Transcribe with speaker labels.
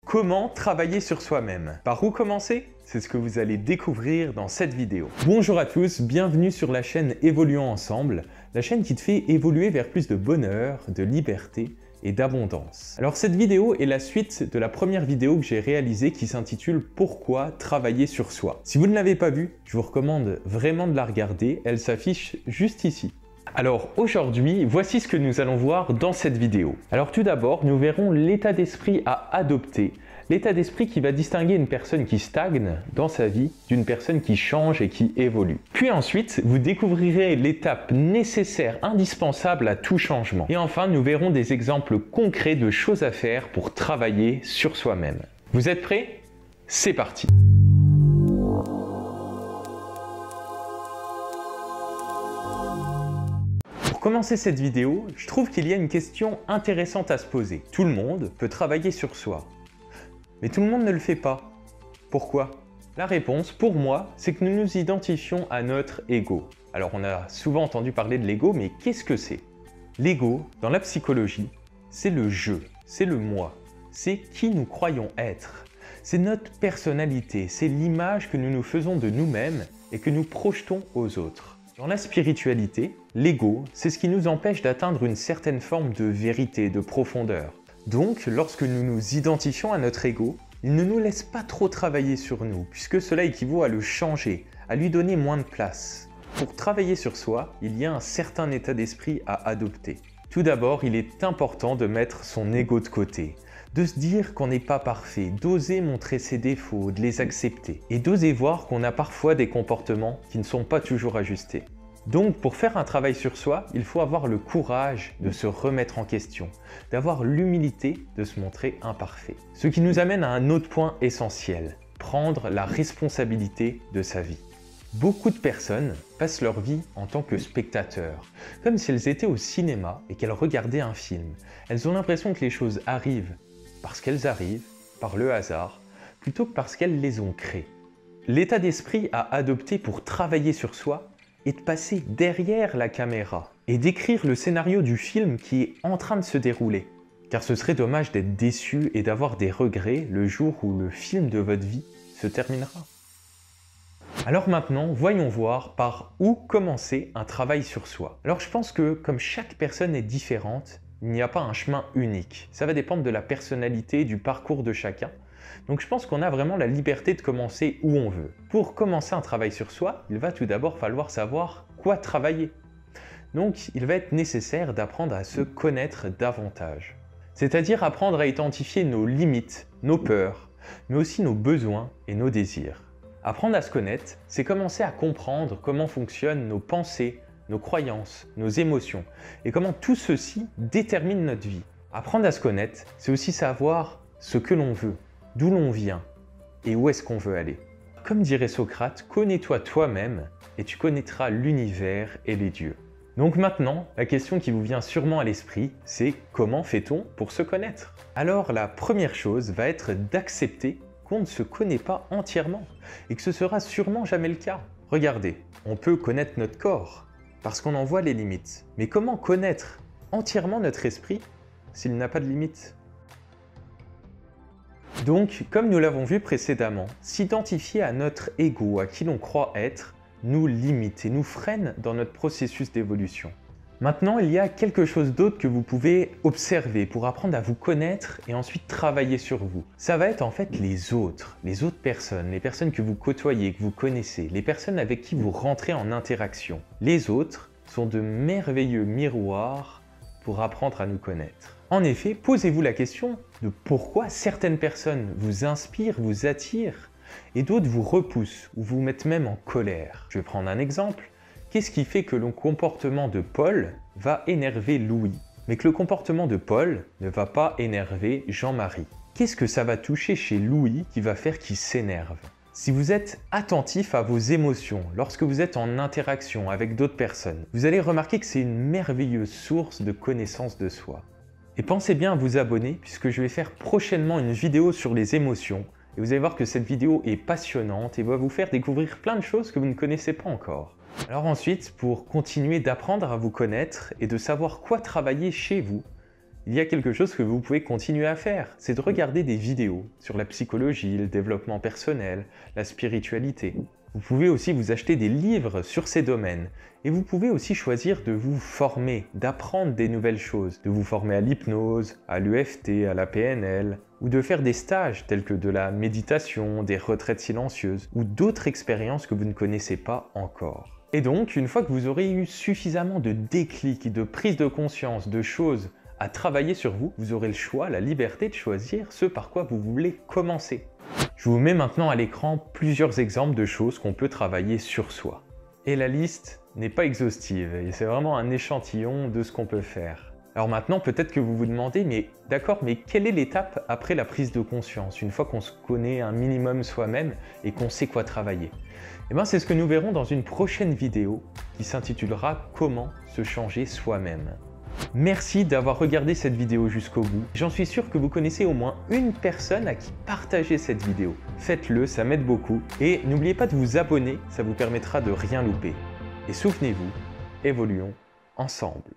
Speaker 1: Comment travailler sur soi-même? Par où commencer? C'est ce que vous allez découvrir dans cette vidéo. Bonjour à tous, bienvenue sur la chaîne Évoluons Ensemble, la chaîne qui te fait évoluer vers plus de bonheur, de liberté et d'abondance. Alors cette vidéo est la suite de la première vidéo que j'ai réalisée qui s'intitule « Pourquoi travailler sur soi ». Si vous ne l'avez pas vue, je vous recommande vraiment de la regarder, elle s'affiche juste ici. Alors aujourd'hui, voici ce que nous allons voir dans cette vidéo. Alors tout d'abord, nous verrons l'état d'esprit à adopter, l'état d'esprit qui va distinguer une personne qui stagne dans sa vie d'une personne qui change et qui évolue. Puis ensuite, vous découvrirez l'étape nécessaire, indispensable à tout changement. Et enfin, nous verrons des exemples concrets de choses à faire pour travailler sur soi-même. Vous êtes prêts? C'est parti! Pour commencer cette vidéo, je trouve qu'il y a une question intéressante à se poser. Tout le monde peut travailler sur soi, mais tout le monde ne le fait pas. Pourquoi? La réponse, pour moi, c'est que nous nous identifions à notre ego. Alors on a souvent entendu parler de l'ego, mais qu'est-ce que c'est? L'ego, dans la psychologie, c'est le je, c'est le moi, c'est qui nous croyons être. C'est notre personnalité, c'est l'image que nous nous faisons de nous-mêmes et que nous projetons aux autres. Dans la spiritualité, l'ego, c'est ce qui nous empêche d'atteindre une certaine forme de vérité, de profondeur. Donc, lorsque nous nous identifions à notre ego, il ne nous laisse pas trop travailler sur nous, puisque cela équivaut à le changer, à lui donner moins de place. Pour travailler sur soi, il y a un certain état d'esprit à adopter. Tout d'abord, il est important de mettre son ego de côté, de se dire qu'on n'est pas parfait, d'oser montrer ses défauts, de les accepter, et d'oser voir qu'on a parfois des comportements qui ne sont pas toujours ajustés. Donc, pour faire un travail sur soi, il faut avoir le courage de se remettre en question, d'avoir l'humilité de se montrer imparfait. Ce qui nous amène à un autre point essentiel, prendre la responsabilité de sa vie. Beaucoup de personnes passent leur vie en tant que spectateurs, comme si elles étaient au cinéma et qu'elles regardaient un film. Elles ont l'impression que les choses arrivent parce qu'elles arrivent, par le hasard, plutôt que parce qu'elles les ont créées. L'état d'esprit à adopter pour travailler sur soi est de passer derrière la caméra et d'écrire le scénario du film qui est en train de se dérouler. Car ce serait dommage d'être déçu et d'avoir des regrets le jour où le film de votre vie se terminera. Alors maintenant, voyons voir par où commencer un travail sur soi. Alors je pense que comme chaque personne est différente, il n'y a pas un chemin unique. Ça va dépendre de la personnalité, du parcours de chacun. Donc je pense qu'on a vraiment la liberté de commencer où on veut. Pour commencer un travail sur soi, il va tout d'abord falloir savoir quoi travailler. Donc il va être nécessaire d'apprendre à se connaître davantage. C'est-à-dire apprendre à identifier nos limites, nos peurs, mais aussi nos besoins et nos désirs. Apprendre à se connaître, c'est commencer à comprendre comment fonctionnent nos pensées, nos croyances, nos émotions et comment tout ceci détermine notre vie. Apprendre à se connaître, c'est aussi savoir ce que l'on veut, d'où l'on vient et où est-ce qu'on veut aller. Comme dirait Socrate, connais-toi toi-même et tu connaîtras l'univers et les dieux. Donc maintenant, la question qui vous vient sûrement à l'esprit, c'est comment fait-on pour se connaître? Alors la première chose va être d'accepter qu'on ne se connaît pas entièrement et que ce sera sûrement jamais le cas. Regardez, on peut connaître notre corps parce qu'on en voit les limites. Mais comment connaître entièrement notre esprit s'il n'a pas de limites? Donc, comme nous l'avons vu précédemment, s'identifier à notre ego, à qui l'on croit être, nous limite et nous freine dans notre processus d'évolution. Maintenant, il y a quelque chose d'autre que vous pouvez observer pour apprendre à vous connaître et ensuite travailler sur vous. Ça va être en fait les autres personnes, les personnes que vous côtoyez, que vous connaissez, les personnes avec qui vous rentrez en interaction. Les autres sont de merveilleux miroirs pour apprendre à nous connaître. En effet, posez-vous la question de pourquoi certaines personnes vous inspirent, vous attirent et d'autres vous repoussent ou vous mettent même en colère. Je vais prendre un exemple. Qu'est-ce qui fait que le comportement de Paul va énerver Louis, mais que le comportement de Paul ne va pas énerver Jean-Marie? Qu'est-ce que ça va toucher chez Louis qui va faire qu'il s'énerve? Si vous êtes attentif à vos émotions lorsque vous êtes en interaction avec d'autres personnes, vous allez remarquer que c'est une merveilleuse source de connaissance de soi. Et pensez bien à vous abonner puisque je vais faire prochainement une vidéo sur les émotions et vous allez voir que cette vidéo est passionnante et va vous faire découvrir plein de choses que vous ne connaissez pas encore. Alors ensuite, pour continuer d'apprendre à vous connaître et de savoir quoi travailler chez vous, il y a quelque chose que vous pouvez continuer à faire, c'est de regarder des vidéos sur la psychologie, le développement personnel, la spiritualité. Vous pouvez aussi vous acheter des livres sur ces domaines et vous pouvez aussi choisir de vous former, d'apprendre des nouvelles choses, de vous former à l'hypnose, à l'EFT, à la PNL, ou de faire des stages tels que de la méditation, des retraites silencieuses ou d'autres expériences que vous ne connaissez pas encore. Et donc, une fois que vous aurez eu suffisamment de déclics, de prise de conscience, de choses à travailler sur vous, vous aurez le choix, la liberté de choisir ce par quoi vous voulez commencer. Je vous mets maintenant à l'écran plusieurs exemples de choses qu'on peut travailler sur soi. Et la liste n'est pas exhaustive, et c'est vraiment un échantillon de ce qu'on peut faire. Alors maintenant, peut-être que vous vous demandez, mais d'accord, mais quelle est l'étape après la prise de conscience, une fois qu'on se connaît un minimum soi-même et qu'on sait quoi travailler? Eh bien, c'est ce que nous verrons dans une prochaine vidéo qui s'intitulera « Comment se changer soi-même ». Merci d'avoir regardé cette vidéo jusqu'au bout. J'en suis sûr que vous connaissez au moins une personne à qui partager cette vidéo. Faites-le, ça m'aide beaucoup. Et n'oubliez pas de vous abonner, ça vous permettra de rien louper. Et souvenez-vous, évoluons ensemble.